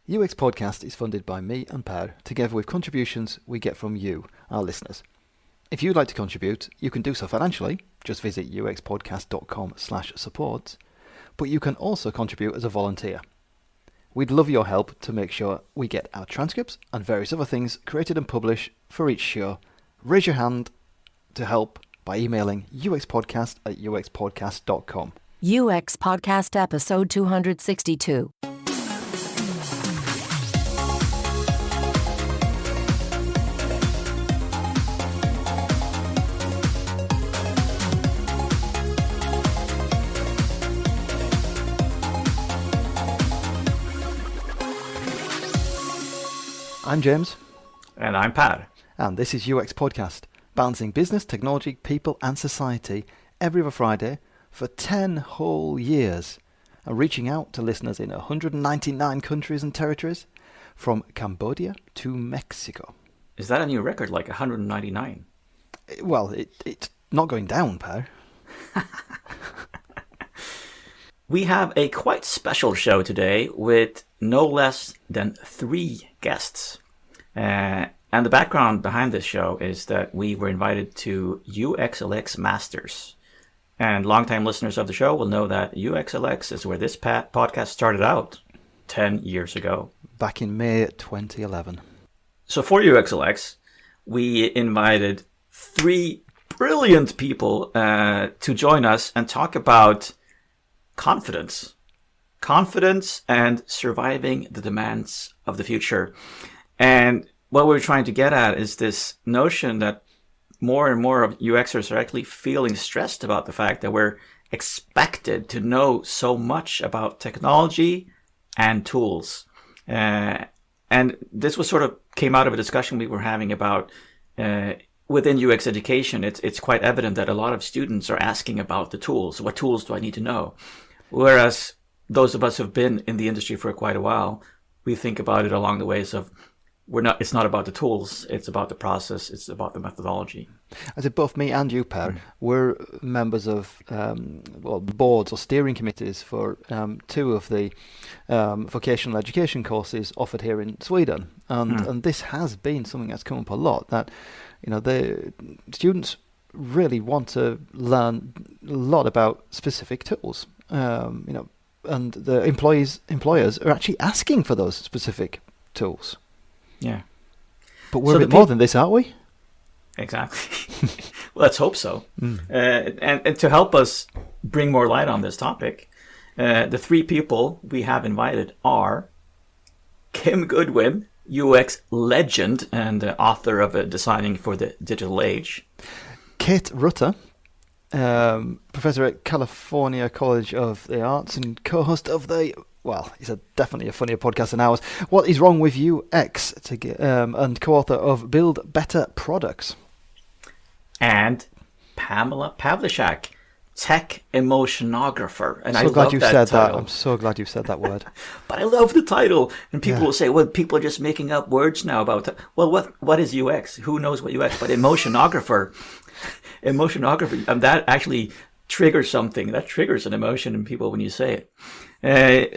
UX Podcast is funded by me and Per, together with contributions we get from you, our listeners. If you'd like to contribute, you can do so financially. Just visit uxpodcast.com/support. But you can also contribute as a volunteer. We'd love your help to make sure we get our transcripts and various other things created and published for each show. Raise your hand to help by emailing uxpodcast@uxpodcast.com. UX Podcast Episode 262. I'm James. And I'm Pat. And this is UX Podcast, balancing business, technology, people and society every other Friday for 10 whole years, and reaching out to listeners in 199 countries and territories, from Cambodia to Mexico. Is that a new record, like 199? Well, it's not going down, Per. We have a quite special show today with no less than 3 guests. And the background behind this show is that we were invited to UXLX Masters. And longtime listeners of the show will know that UXLX is where this podcast started out 10 years ago. Back in May 2011. So for UXLX, we invited 3 brilliant people to join us and talk about confidence and surviving the demands of the future. And what we're trying to get at is this notion that more and more of UXers are actually feeling stressed about the fact that we're expected to know so much about technology and tools. And this was sort of came out of a discussion we were having about within UX education. It's quite evident that a lot of students are asking about the tools. What tools do I need to know? Whereas those of us who've been in the industry for quite a while, we think about it along the ways of it's not about the tools, it's about the process, it's about the methodology. I said both me and you, Per, we're members of boards or steering committees for 2 of the vocational education courses offered here in Sweden, and this has been something that's come up a lot. That the students really want to learn a lot about specific tools, and the employers are actually asking for those specific tools. Yeah. But we're a bit more than this, aren't we? Exactly. Well, let's hope so. And to help us bring more light on this topic, the 3 people we have invited are Kim Goodwin, UX legend and author of Designing for the Digital Age. Kate Rutter, professor at California College of the Arts and co-host of it's definitely a funnier podcast than ours, What is Wrong with UX, and co-author of Build Better Products. And Pamela Pavlishak, tech emotionographer. And I'm so glad you said that. I'm so glad you said that word. But I love the title. And people will say, well, people are just making up words now about it. Well, what is UX? Who knows what UX? But emotionographer, that actually triggers something. That triggers an emotion in people when you say it.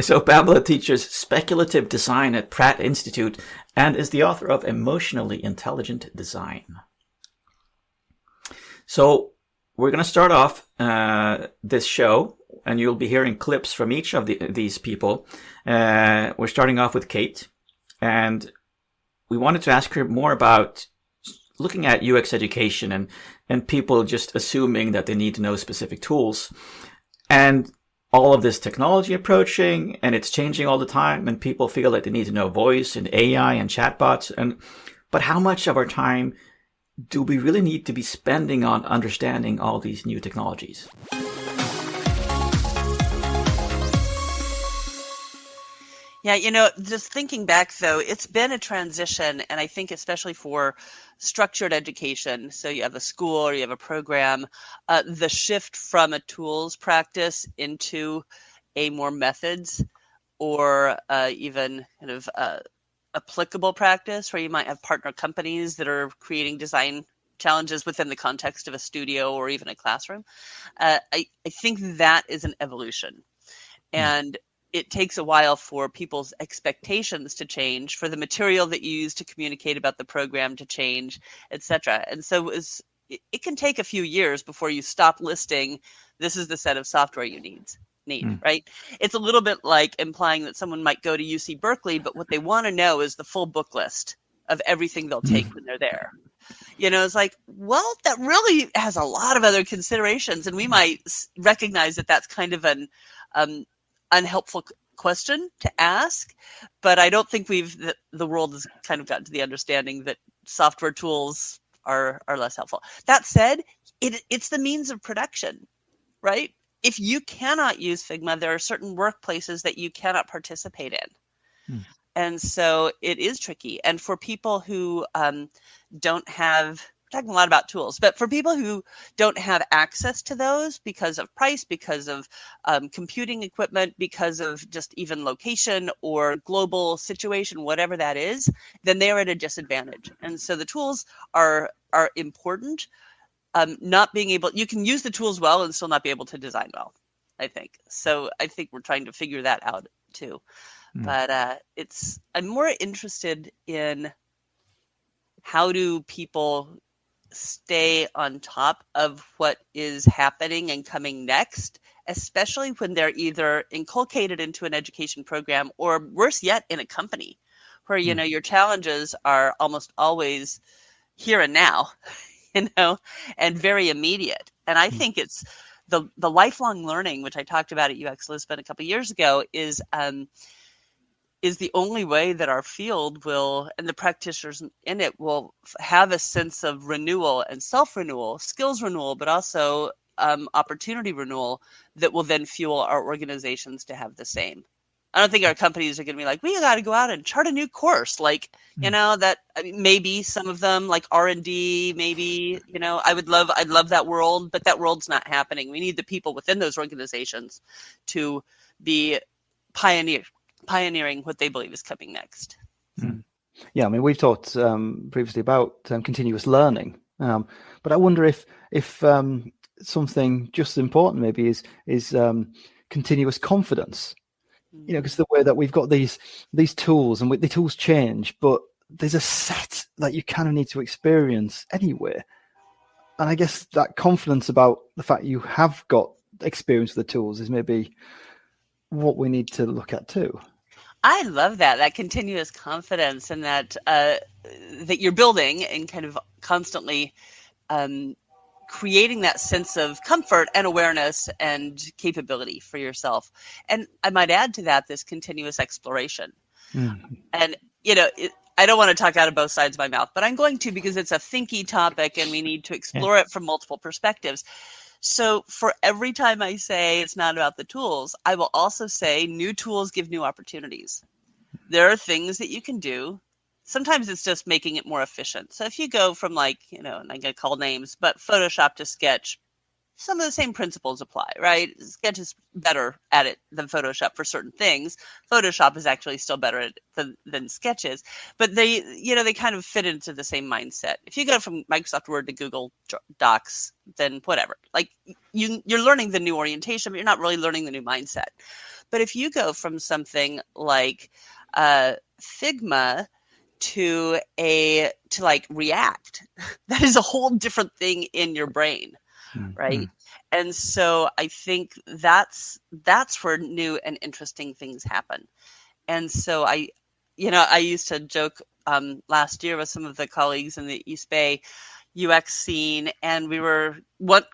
So Pamela teaches speculative design at Pratt Institute and is the author of Emotionally Intelligent Design. So we're going to start off this show, and you'll be hearing clips from each of these people. We're starting off with Kate, and we wanted to ask her more about looking at UX education and people just assuming that they need to know specific tools. And all of this technology approaching, and it's changing all the time, and people feel like they need to know voice and AI and chatbots. But how much of our time do we really need to be spending on understanding all these new technologies? Yeah, just thinking back, though, it's been a transition, and I think especially for structured education, so you have a school or you have a program, the shift from a tools practice into a more methods or even kind of applicable practice, where you might have partner companies that are creating design challenges within the context of a studio or even a classroom. I think that is an evolution. And it takes a while for people's expectations to change, for the material that you use to communicate about the program to change, etc. And so it can take a few years before you stop listing, this is the set of software you need, right? It's a little bit like implying that someone might go to UC Berkeley, but what they want to know is the full book list of everything they'll take when they're there. It's like, well, that really has a lot of other considerations, and we might recognize that that's kind of an unhelpful question to ask, but I don't think the world has kind of gotten to the understanding that software tools are less helpful. That said, it's the means of production, right? If you cannot use Figma, there are certain workplaces that you cannot participate in. And so it is tricky. And for people who don't have, we're talking a lot about tools, but for people who don't have access to those because of price, because of computing equipment, because of just even location or global situation, whatever that is, then they're at a disadvantage. And so the tools are important. Not being able, you can use the tools well and still not be able to design well, I think. So I think we're trying to figure that out too. But I'm more interested in how do people stay on top of what is happening and coming next, especially when they're either inculcated into an education program or worse yet in a company where, your challenges are almost always here and now, and very immediate. And I think it's the lifelong learning, which I talked about at UX Lisbon a couple of years ago, is the only way that our field will, and the practitioners in it will have a sense of renewal and self-renewal, skills renewal, but also opportunity renewal that will then fuel our organizations to have the same. I don't think our companies are going to be like, we got to go out and chart a new course. Like, that maybe some of them like R&D, maybe, I'd love that world, but that world's not happening. We need the people within those organizations to be pioneering what they believe is coming next. Yeah, I mean, we've talked previously about continuous learning, but I wonder if something just as important maybe is continuous confidence. Because the way that we've got these tools, and the tools change, but there's a set that you kind of need to experience anyway. And I guess that confidence about the fact you have got experience with the tools is maybe what we need to look at too. I love that continuous confidence, and that you're building and kind of constantly creating that sense of comfort and awareness and capability for yourself. And I might add to that this continuous exploration. And, I don't want to talk out of both sides of my mouth, but I'm going to, because it's a thinky topic and we need to explore it from multiple perspectives. So for every time I say it's not about the tools, I will also say new tools give new opportunities. There are things that you can do. Sometimes it's just making it more efficient. So if you go from and I'm going to call names, but Photoshop to Sketch, some of the same principles apply, right? Sketch is better at it than Photoshop for certain things. Photoshop is actually still better at it than Sketch is, but they kind of fit into the same mindset. If you go from Microsoft Word to Google Docs, then whatever. Like you're learning the new orientation, but you're not really learning the new mindset. But if you go from something like Figma to React, that is a whole different thing in your brain. Right. And so I think that's where new and interesting things happen. And so I used to joke last year with some of the colleagues in the East Bay UX scene, and we were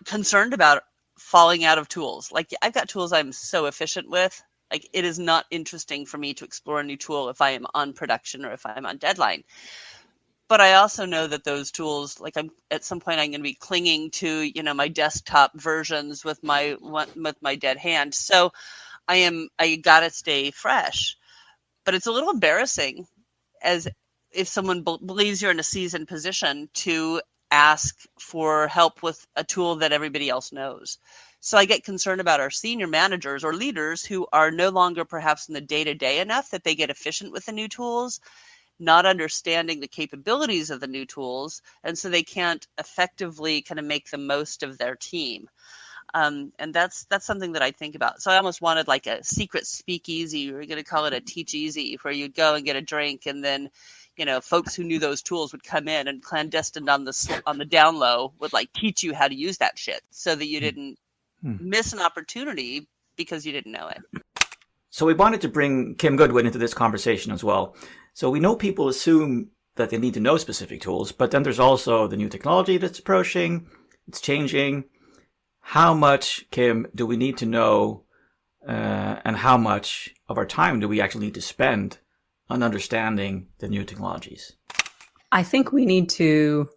concerned about falling out of tools. Like, I've got tools I'm so efficient with. Like, it is not interesting for me to explore a new tool if I am on production or if I'm on deadline. But I also know that those tools, like, at some point I'm going to be clinging to, my desktop versions with my dead hand. So I got to stay fresh. But it's a little embarrassing, as if someone believes you're in a seasoned position, to ask for help with a tool that everybody else knows. So I get concerned about our senior managers or leaders who are no longer perhaps in the day-to-day enough that they get efficient with the new tools, not understanding the capabilities of the new tools, and so they can't effectively kind of make the most of their team. And that's something that I think about. So I almost wanted like a secret speakeasy, or you're going to call it a teach easy, where you'd go and get a drink, and then, folks who knew those tools would come in, and clandestine on the down low would like teach you how to use that shit, so that you didn't miss an opportunity because you didn't know it. So we wanted to bring Kim Goodwin into this conversation as well. So we know people assume that they need to know specific tools, but then there's also the new technology that's approaching, it's changing. How much, Kim, do we need to know, and how much of our time do we actually need to spend on understanding the new technologies? I think we need to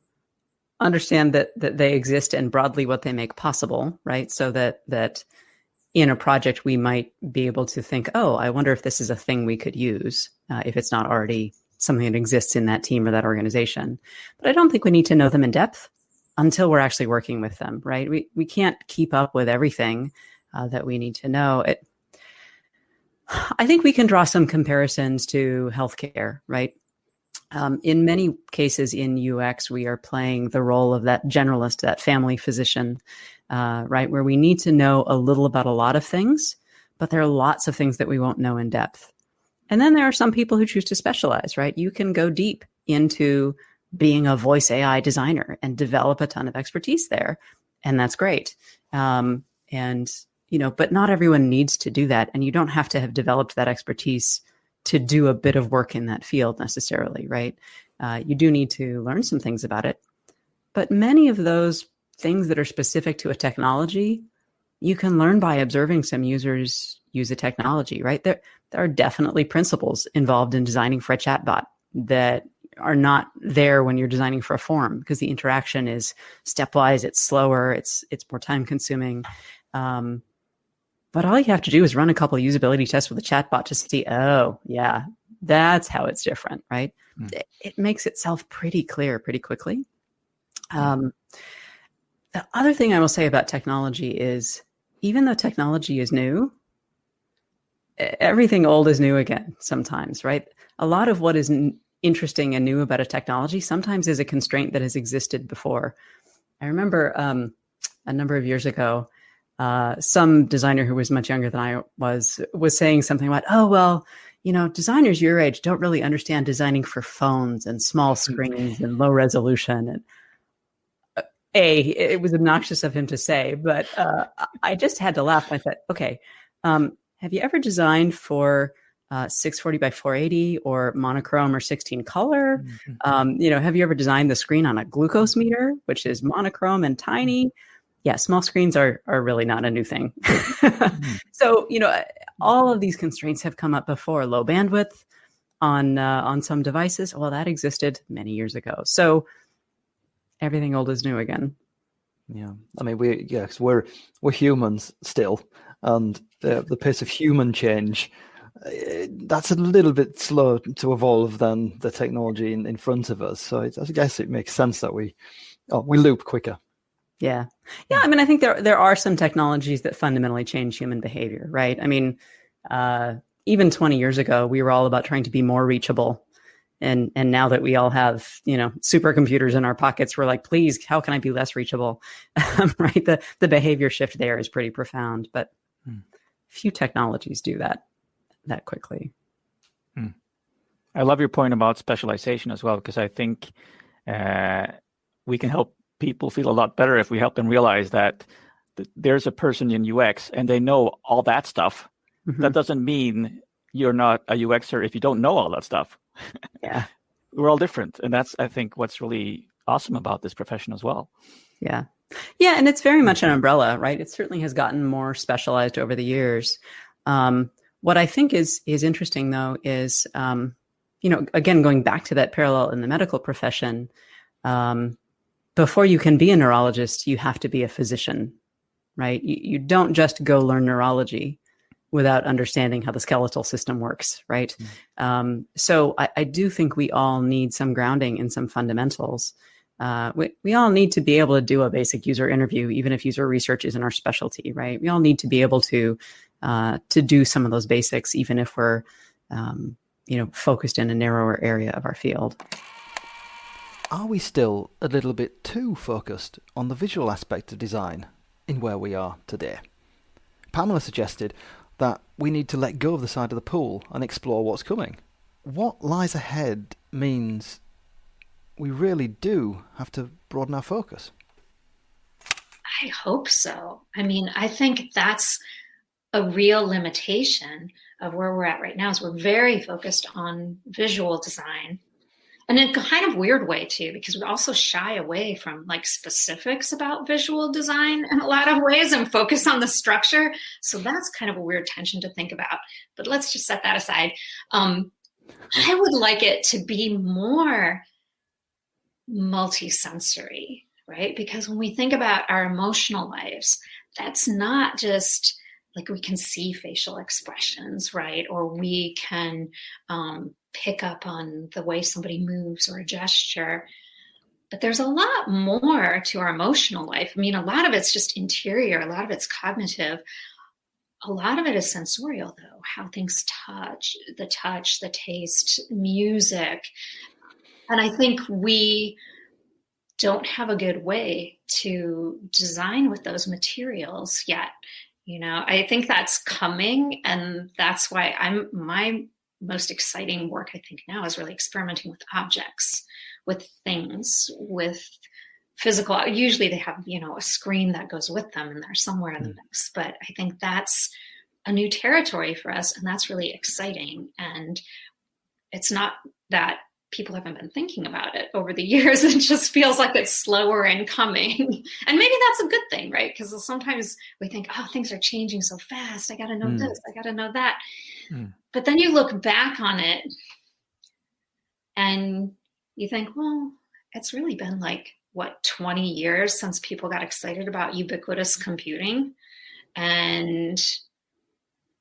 understand that they exist and broadly what they make possible, right? So that in a project we might be able to think, oh, I wonder if this is a thing we could use, if it's not already something that exists in that team or that organization. But I don't think we need to know them in depth until we're actually working with them, right? We can't keep up with everything that we need to know. I think we can draw some comparisons to healthcare, right? In many cases in UX, we are playing the role of that generalist, that family physician, right? Where we need to know a little about a lot of things, but there are lots of things that we won't know in depth. And then there are some people who choose to specialize, right? You can go deep into being a voice AI designer and develop a ton of expertise there. And that's great. But not everyone needs to do that. And you don't have to have developed that expertise to do a bit of work in that field necessarily, right? You do need to learn some things about it. But many of those things that are specific to a technology, you can learn by observing some users use a technology, right? There are definitely principles involved in designing for a chatbot that are not there when you're designing for a form, because the interaction is stepwise, it's slower, it's more time consuming. But all you have to do is run a couple of usability tests with a chatbot to see, oh, yeah, that's how it's different, right? It makes itself pretty clear pretty quickly. The other thing I will say about technology is, even though technology is new, everything old is new again sometimes, right? A lot of what is interesting and new about a technology sometimes is a constraint that has existed before. I remember a number of years ago, some designer who was much younger than I was saying something about, oh, well, designers your age don't really understand designing for phones and small screens and low resolution. And it was obnoxious of him to say, but I just had to laugh. I thought, okay, have you ever designed for 640 by 480 or monochrome or 16 color? Have you ever designed the screen on a glucose meter, which is monochrome and tiny? Yeah, small screens are really not a new thing. So, all of these constraints have come up before. Low bandwidth on some devices, well, that existed many years ago. So everything old is new again. Yeah, I mean, we're humans still, and the pace of human change, that's a little bit slower to evolve than the technology in front of us. So I guess it makes sense that we loop quicker. Yeah. I mean, I think there are some technologies that fundamentally change human behavior, right? I mean, even 20 years ago, we were all about trying to be more reachable. And now that we all have, supercomputers in our pockets, we're like, please, how can I be less reachable? Right? The behavior shift there is pretty profound, but few technologies do that quickly. I love your point about specialization as well, because I think we can help people feel a lot better if we help them realize that there's a person in UX and they know all that stuff. That doesn't mean you're not a UXer if you don't know all that stuff. Yeah. We're all different. And that's, I think, what's really awesome about this profession as well. Yeah. Yeah. And it's very much an umbrella, right? It certainly has gotten more specialized over the years. What I think is interesting, though, is, again, going back to that parallel in the medical profession, before you can be a neurologist, you have to be a physician, right? You don't just go learn neurology without understanding how the skeletal system works, right? So I do think we all need some grounding in some fundamentals. We all need to be able to do a basic user interview, even if user research isn't our specialty, right? We all need to be able to do some of those basics, even if we're, focused in a narrower area of our field. Are we still a little bit too focused on the visual aspect of design? in where we are today. Pamela suggested that we need to let go of the side of the pool and explore what's coming. What lies ahead means we really do have to broaden our focus. I hope so. I mean, I think that's a real limitation of where we're at right now is we're very focused on visual design. And in a kind of weird way too, because we also shy away from like specifics about visual design in a lot of ways and focus on the structure. So that's kind of a weird tension to think about. But let's just set that aside. I would like it to be more multisensory, right? Because when we think about our emotional lives, that's not just like we can see facial expressions, right? Or we can pick up on the way somebody moves or a gesture. But there's a lot more to our emotional life. I mean, a lot of it's just interior, a lot of it's cognitive. A lot of it is sensorial, though, how things touch, the taste, music. And I think we don't have a good way to design with those materials yet. You know, I think that's coming, and that's why my most exciting work, I think now, is really experimenting with objects, with things, with physical. Usually they have, you know, a screen that goes with them and they're somewhere in the mix. But I think that's a new territory for us, and that's really exciting. And it's not that people haven't been thinking about it over the years. It just feels like it's slower in coming. And maybe that's a good thing, right? Because sometimes we think, oh, things are changing so fast. I got to know this. I got to know that. But then you look back on it and you think, well, it's really been like, what, 20 years since people got excited about ubiquitous computing? And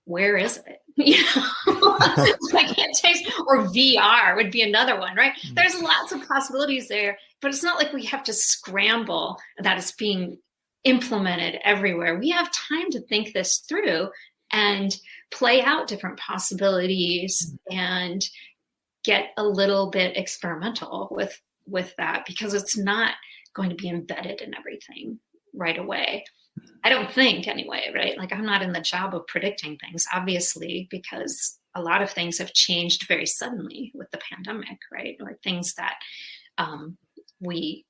where is it? You know, I can't taste, or VR would be another one, right? There's lots of possibilities there, but it's not like we have to scramble that it's being implemented everywhere. We have time to think this through and play out different possibilities and get a little bit experimental with that, because it's not going to be embedded in everything right away. I don't think, anyway, right? Like, I'm not in the job of predicting things, obviously, because a lot of things have changed very suddenly with the pandemic, right? Or things that we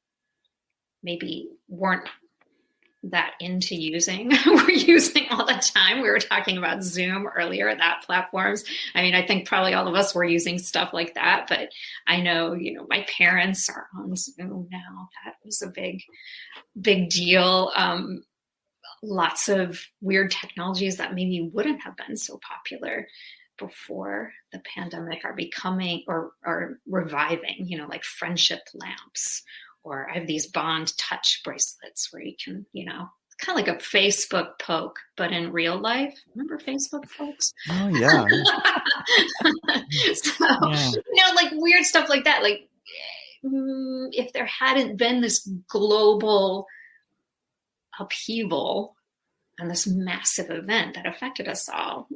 maybe weren't that into using. We're using all the time. We were talking about Zoom earlier, that platforms. I mean, I think probably all of us were using stuff like that, but I know, you know, my parents are on Zoom now. That was a big deal. Lots of weird technologies that maybe wouldn't have been so popular before the pandemic are becoming or are reviving, you know, like friendship lamps, or I have these Bond touch bracelets where you can, you know, kind of like a Facebook poke, but in real life. Remember Facebook, folks? Oh, yeah. You know, like weird stuff like that. Like, if there hadn't been this global upheaval and this massive event that affected us all,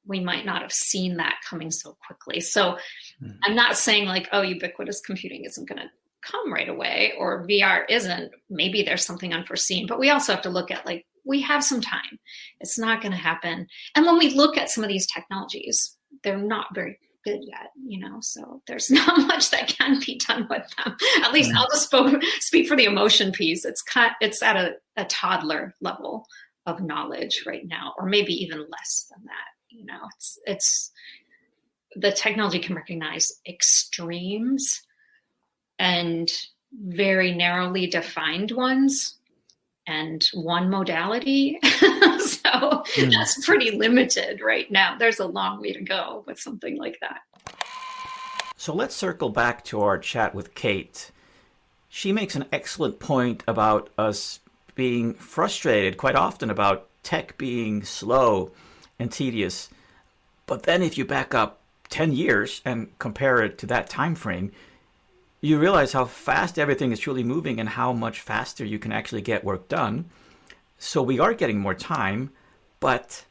we might not have seen that coming so quickly. So I'm not saying like, oh, ubiquitous computing isn't going to come right away, or VR isn't. Maybe there's something unforeseen, but we also have to look at, like, we have some time. It's not going to happen. And when we look at some of these technologies, they're not very good yet, you know, so there's not much that can be done with them. At least I'll just speak for the emotion piece. It's at a toddler level of knowledge right now, or maybe even less than that. You know, it's the technology can recognize extremes and very narrowly defined ones and one modality. So that's pretty limited right now. There's a long way to go with something like that. So let's circle back to our chat with Kate. She makes an excellent point about us being frustrated quite often about tech being slow and tedious. But then if you back up 10 years and compare it to that time frame, you realize how fast everything is truly moving and how much faster you can actually get work done. So we are getting more time, but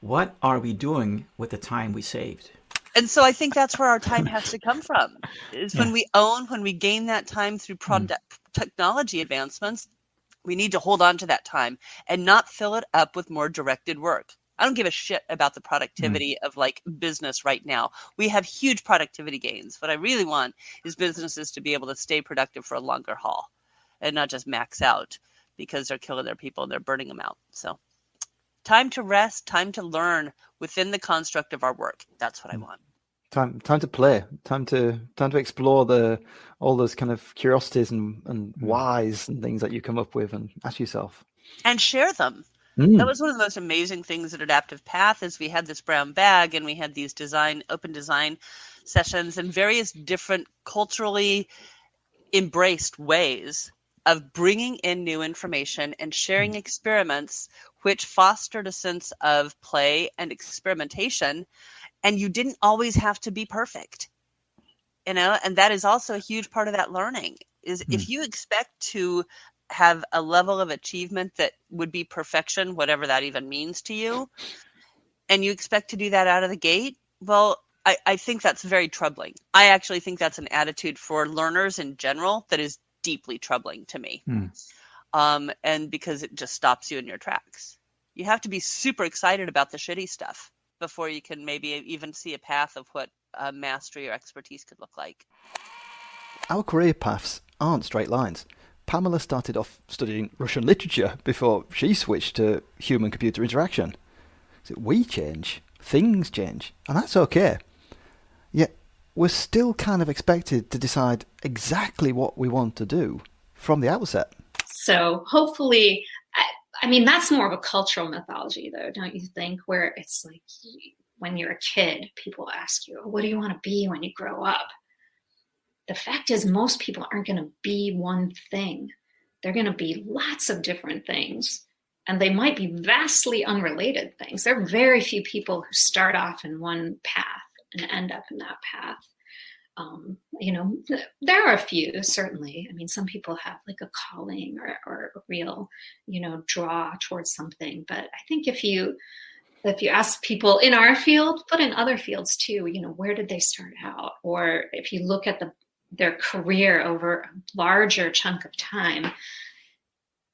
what are we doing with the time we saved? And so I think that's where our time has to come from, is when we gain that time through technology advancements, We need to hold on to that time and not fill it up with more directed work. I don't give a shit about the productivity of like business right now. We have huge productivity gains. What I really want is businesses to be able to stay productive for a longer haul and not just max out because they're killing their people and they're burning them out. So time to rest, time to learn within the construct of our work. That's what I want. Time to play. Time to explore all those kind of curiosities and whys and things that you come up with, and ask yourself and share them. That was one of the most amazing things at Adaptive Path is we had this brown bag and we had these open design sessions and various different culturally embraced ways of bringing in new information and sharing experiments, which fostered a sense of play and experimentation. And you didn't always have to be perfect, and that is also a huge part of that learning is if you expect to have a level of achievement that would be perfection, whatever that even means to you, and you expect to do that out of the gate, well, I think that's very troubling. I actually think that's an attitude for learners in general that is deeply troubling to me. And because it just stops you in your tracks. You have to be super excited about the shitty stuff before you can maybe even see a path of what mastery or expertise could look like. Our career paths aren't straight lines. Pamela started off studying Russian literature before she switched to human-computer interaction. So we change, things change, and that's okay. Yet we're still kind of expected to decide exactly what we want to do from the outset. So hopefully, I mean, that's more of a cultural mythology, though, don't you think? Where it's like when you're a kid, people ask you, what do you want to be when you grow up? The fact is, most people aren't going to be one thing. They're going to be lots of different things. And they might be vastly unrelated things. There are very few people who start off in one path and end up in that path. There are a few, certainly. I mean, some people have like a calling or a real, draw towards something. But I think if you ask people in our field, but in other fields too, where did they start out? Or if you look at their career over a larger chunk of time,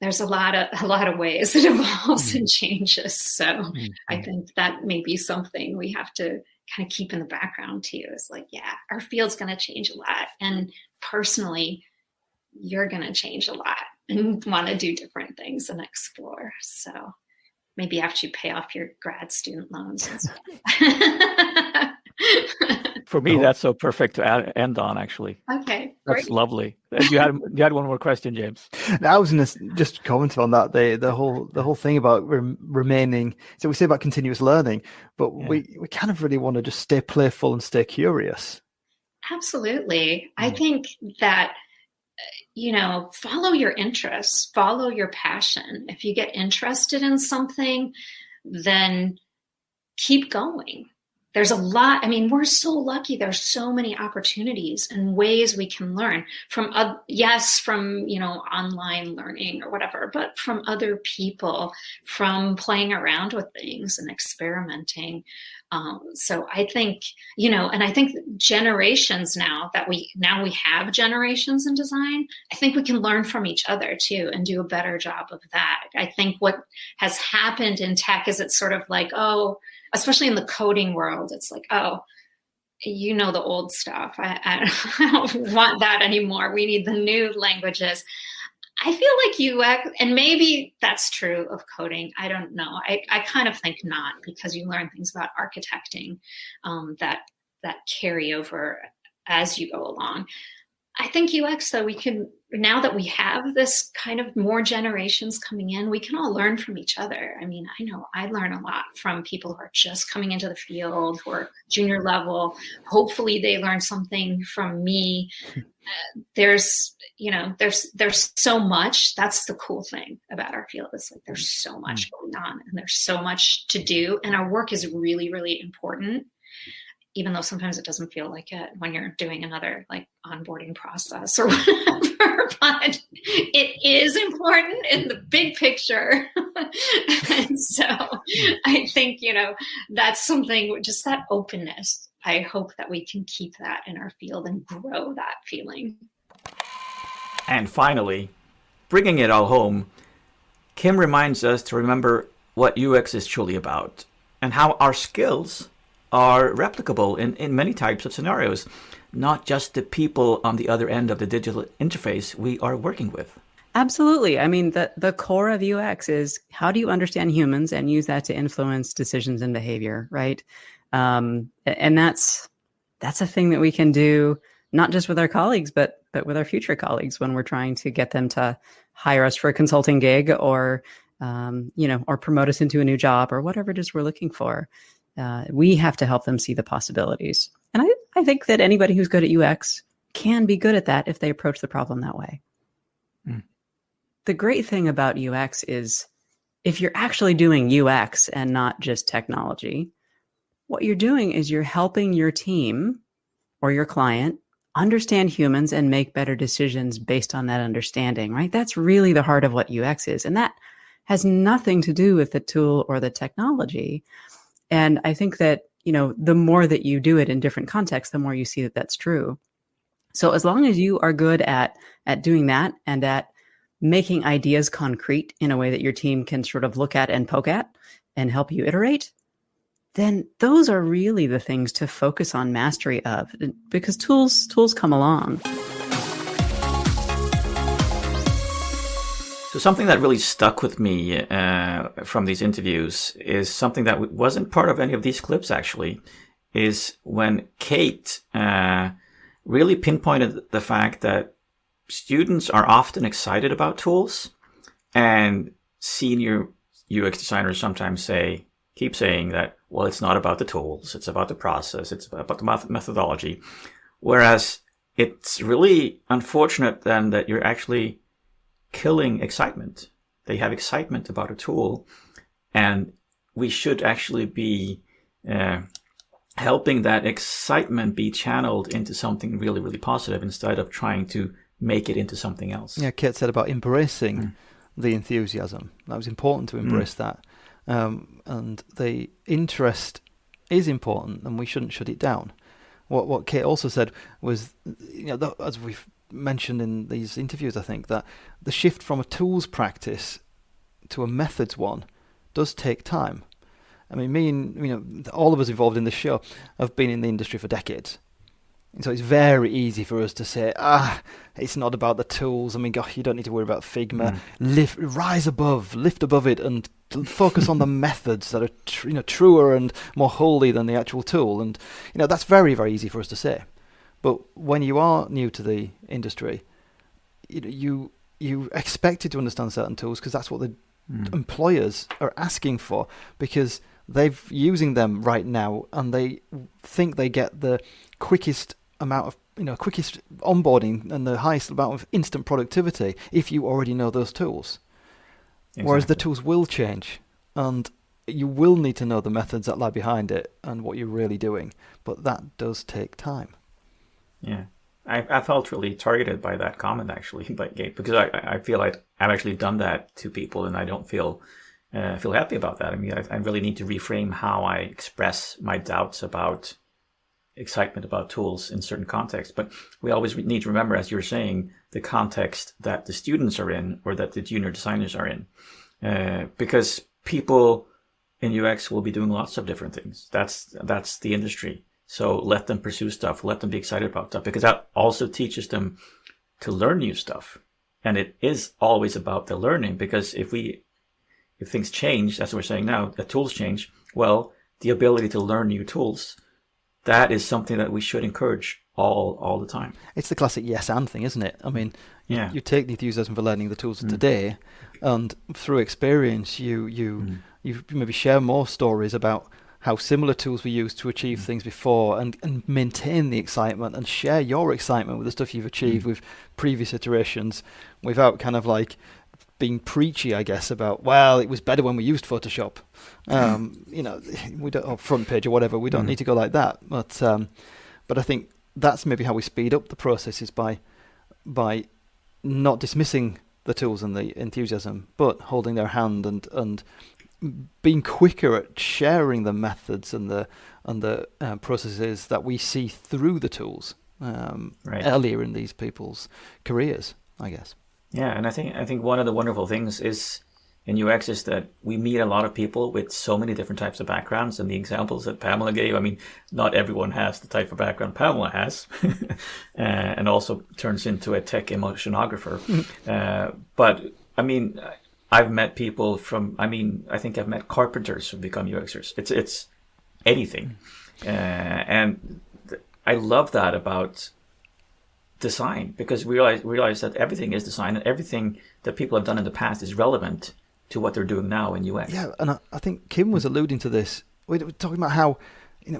there's a lot of ways it evolves and changes. So I think that may be something we have to kind of keep in the background too. Is like, yeah, our field's going to change a lot. And personally, you're going to change a lot and want to do different things and explore. So maybe after you pay off your grad student loans and stuff. For me, that's so perfect to end on, actually. Okay. That's great. lovely. You had one more question, James. I was going to just comment on that. The whole thing about remaining. So we say about continuous learning, but we kind of really want to just stay playful and stay curious. Absolutely. I think that, follow your interests, follow your passion. If you get interested in something, then keep going. There's a lot. I mean, we're so lucky. There's so many opportunities and ways we can learn from online learning or whatever, but from other people, from playing around with things and experimenting. So I think, and I think generations now we have generations in design, I think we can learn from each other too and do a better job of that. I think what has happened in tech is it's sort of like, especially in the coding world, it's like, the old stuff. I don't want that anymore. We need the new languages. I feel like UX, and maybe that's true of coding. I don't know. I kind of think not, because you learn things about architecting that carry over as you go along. I think UX, though, now that we have this kind of more generations coming in, we can all learn from each other. I mean, I know I learn a lot from people who are just coming into the field, who are junior level. Hopefully they learn something from me. There's so much. That's the cool thing about our field. It's like there's so much going on and there's so much to do. And our work is really, really important, even though sometimes it doesn't feel like it when you're doing another like onboarding process or whatever, but it is important in the big picture. And so I think, that's something, just that openness. I hope that we can keep that in our field and grow that feeling. And finally, bringing it all home, Kim reminds us to remember what UX is truly about and how our skills are replicable in many types of scenarios, not just the people on the other end of the digital interface we are working with. Absolutely. I mean, the core of UX is how do you understand humans and use that to influence decisions and behavior, right? And that's a thing that we can do not just with our colleagues, but with our future colleagues when we're trying to get them to hire us for a consulting gig or or promote us into a new job or whatever it is we're looking for. We have to help them see the possibilities. And I think that anybody who's good at UX can be good at that if they approach the problem that way. Mm. The great thing about UX is if you're actually doing UX and not just technology, what you're doing is you're helping your team or your client understand humans and make better decisions based on that understanding, right? That's really the heart of what UX is. And that has nothing to do with the tool or the technology. And I think that, the more that you do it in different contexts, the more you see that that's true. So as long as you are good at doing that and at making ideas concrete in a way that your team can sort of look at and poke at and help you iterate, then those are really the things to focus on mastery of, because tools come along. So something that really stuck with me from these interviews is something that wasn't part of any of these clips, actually, is when Kate really pinpointed the fact that students are often excited about tools, and senior UX designers sometimes keep saying that, well, it's not about the tools, it's about the process, it's about the methodology. Whereas it's really unfortunate then that you're actually killing excitement. They have excitement about a tool, and we should actually be helping that excitement be channeled into something really, really positive instead of trying to make it into something else. Yeah, Kate said about embracing the enthusiasm. That was important to embrace that. And the interest is important, and we shouldn't shut it down. What Kate also said was, as we've mentioned in these interviews, I think, that the shift from a tools practice to a methods one does take time. I mean, me and all of us involved in this show have been in the industry for decades. And so it's very easy for us to say, it's not about the tools. I mean, gosh, you don't need to worry about Figma. Lift above it, and focus on the methods that are truer and more holy than the actual tool. And that's very, very easy for us to say. But when you are new to the industry, you expected to understand certain tools because that's what the employers are asking for, because they're using them right now and they think they get the quickest amount of quickest onboarding and the highest amount of instant productivity if you already know those tools. Exactly. Whereas the tools will change, and you will need to know the methods that lie behind it and what you're really doing. But that does take time. Yeah, I felt really targeted by that comment, actually, by Gabe, because I feel like I've actually done that to people, and I don't feel happy about that. I mean, I really need to reframe how I express my doubts about excitement about tools in certain contexts. But we always need to remember, as you're saying, the context that the students are in or that the junior designers are in, because people in UX will be doing lots of different things. That's the industry. So let them pursue stuff, let them be excited about stuff, because that also teaches them to learn new stuff. And it is always about the learning, because if things change, that's what we're saying now, the tools change, well, the ability to learn new tools, that is something that we should encourage all the time. It's the classic yes and thing, isn't it? I mean, you take the enthusiasm for learning the tools of today, and through experience, you maybe share more stories about how similar tools were used to achieve things before, and maintain the excitement and share your excitement with the stuff you've achieved with previous iterations, without kind of like being preachy, I guess, about, well, it was better when we used Photoshop, we don't, or front page or whatever. We don't need to go like that. But I think that's maybe how we speed up the process, is by not dismissing the tools and the enthusiasm, but holding their hand and being quicker at sharing the methods and the processes that we see through the tools earlier in these people's careers, I guess. Yeah, and I think one of the wonderful things is in UX is that we meet a lot of people with so many different types of backgrounds, and the examples that Pamela gave. I mean, not everyone has the type of background Pamela has, and also turns into a tech emotionographer. But I mean, I've met people from. I mean, I think I've met carpenters who become UXers. It's anything, and I love that about design, because we realize that everything is design, and everything that people have done in the past is relevant to what they're doing now in UX. Yeah, and I think Kim was alluding to this. We were talking about how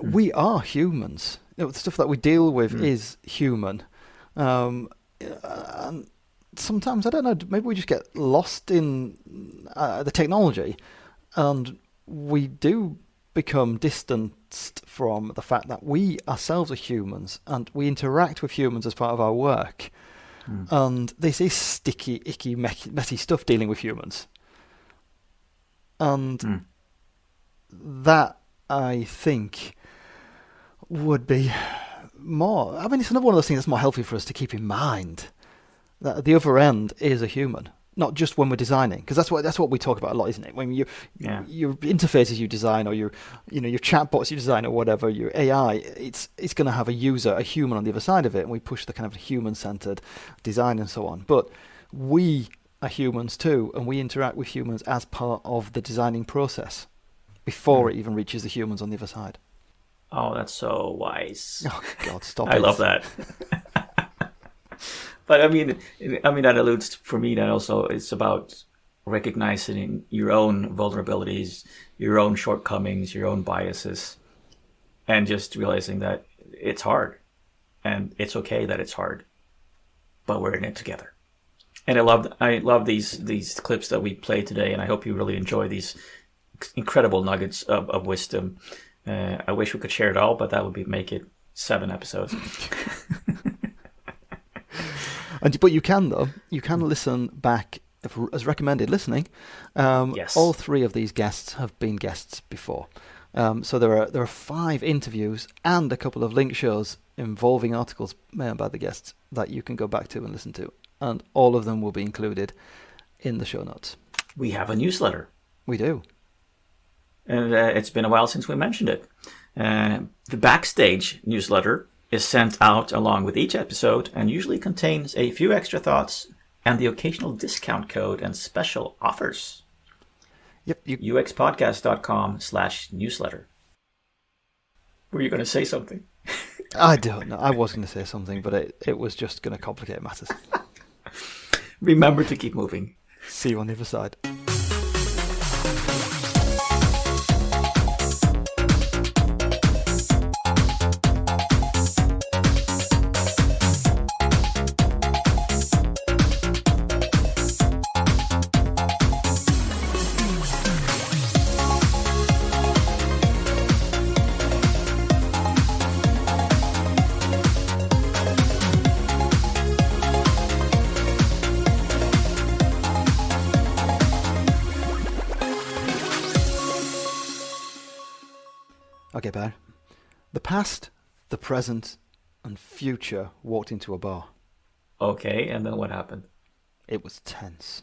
we are humans. The stuff that we deal with is human. And sometimes, I don't know, maybe we just get lost in the technology, and we do become distanced from the fact that we ourselves are humans, and we interact with humans as part of our work. And this is sticky, icky, messy stuff dealing with humans. And that, I think, would be more... I mean, it's another one of those things that's more healthy for us to keep in mind, that at the other end is a human, not just when we're designing, because that's what we talk about a lot, isn't it? When your interfaces you design, or your chatbots you design, or whatever, your AI, it's going to have a user, a human on the other side of it, and we push the kind of human-centered design and so on. But we are humans too, and we interact with humans as part of the designing process before it even reaches the humans on the other side. Oh, that's so wise. Oh God, stop I it. love that. But I mean that alludes for me that also it's about recognizing your own vulnerabilities, your own shortcomings, your own biases, and just realizing that it's hard, and it's okay that it's hard, but we're in it together. And I love these clips that we played today, and I hope you really enjoy these incredible nuggets of wisdom. I wish we could share it all, but that would make it 7 episodes. But you can, though. You can listen back as recommended listening. Yes. All 3 of these guests have been guests before. So there are 5 interviews and a couple of link shows involving articles made by the guests that you can go back to and listen to. And all of them will be included in the show notes. We have a newsletter. We do. And it's been a while since we mentioned it. The Backstage newsletter is sent out along with each episode and usually contains a few extra thoughts and the occasional discount code and special offers. Yep. uxpodcast.com/newsletter. Were you going to say something? I don't know. I was going to say something, but it was just going to complicate matters. Remember to keep moving. See you on the other side. Okay, Ben. The past, the present, and future walked into a bar. Okay, and then what happened? It was tense.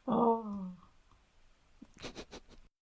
Oh.